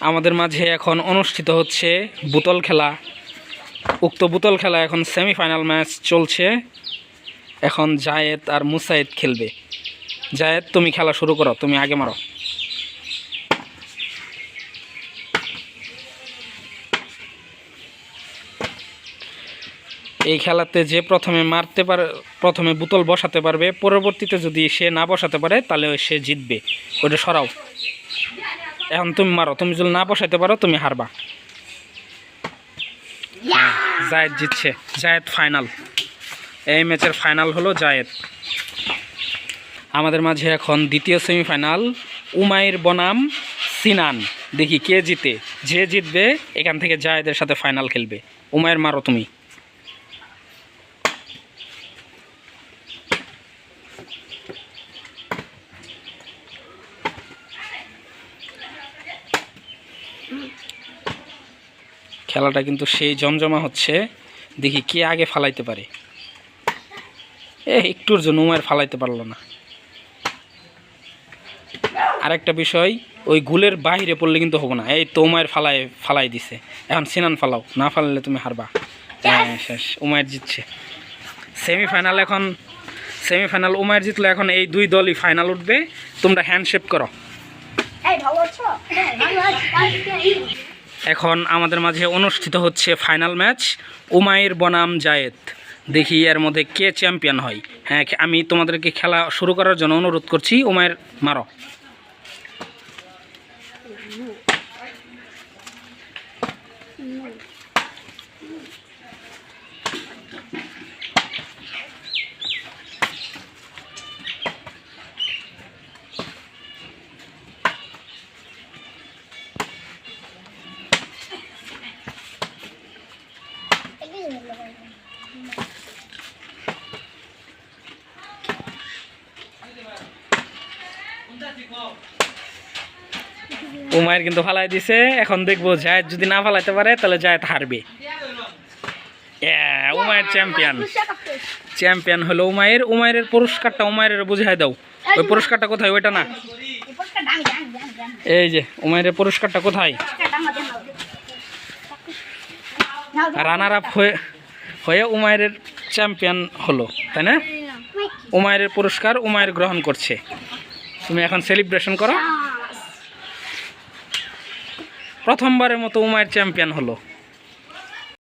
আমাদের মাঝে এখন অনুষ্ঠিত হচ্ছে বোতল খেলা। উক্ত বোতল খেলা এখন সেমিফাইনাল ম্যাচ চলছে। এখন জায়েদ আর মুসাইদ খেলবে। জায়েদ, তুমি খেলা শুরু করো, তুমি আগে মারো। এই খেলাতে যে প্রথমে মারতে পারে, প্রথমে বোতল বসাতে পারবে, পরবর্তীতে যদি সে না বসাতে পারে তাহলে সে জিতবে। ওটা সরাও। এখন তুমি মারো, তুমি যদি না বসাতে পারো তুমি হারবা। জায়েদ জিতছে, জায়েদ ফাইনাল। এই ম্যাচের ফাইনাল হলো জায়েদ। আমাদের মাঝে এখন দ্বিতীয় সেমিফাইনাল, উমাইর বনাম সিনান। দেখি কে জিতে। যে জিতবে এখান থেকে জায়েদের সাথে ফাইনাল খেলবে। উমাইর, মারো তুমি। খেলাটা কিন্তু সেই জমজমা হচ্ছে। দেখি কে আগে ফালাইতে পারে। একটুর জন্য উমায়ের ফালাইতে পারলো না। আরেকটা বিষয়, ওই গুলের বাইরে পড়লে কিন্তু হবো না। এই তো উমায়ের ফালাই দিছে। এখন সিনান ফালাও, না ফালালে তুমি হারবা। শেষ, উমায়ের জিতছে। সেমিফাইনাল এখন, সেমিফাইনাল উমায়ের জিতলো। এখন এই দুই দলই ফাইনাল উঠবে। তোমরা হ্যান্ডশেক করো। এখন আমাদের মাঝে অনুষ্ঠিত হচ্ছে ফাইনাল ম্যাচ, উমাইর বনাম জায়েদ। দেখি এর মধ্যে কে চ্যাম্পিয়ন হয়। হ্যাঁ, আমি তোমাদেরকে খেলা শুরু করার জন্য অনুরোধ করছি। উমাইর, মারো। উমায়ের কিন্তু ফালাই দিছে। এখন দেখবো জায়েদ যদি না ফালাইতে পারে তাহলে জায়েদ হারবে। উমায়ের চ্যাম্পিয়ন। চ্যাম্পিয়ন হলো উমায়ের। উমায়ের পুরস্কারটা উমায়ের বুঝাই দাও। ওই পুরস্কারটা কোথায়? ওইটা না, এই যে উমায়ের পুরস্কারটা কোথায়? রানার আপ হয়ে উমায়ের চ্যাম্পিয়ন হলো, তাই না? উমায়ের পুরস্কার উমায়ের গ্রহণ করছে। তুমি এখন সেলিব্রেশন করো। প্রথমবারের মতো উমায়ের চ্যাম্পিয়ন হলো।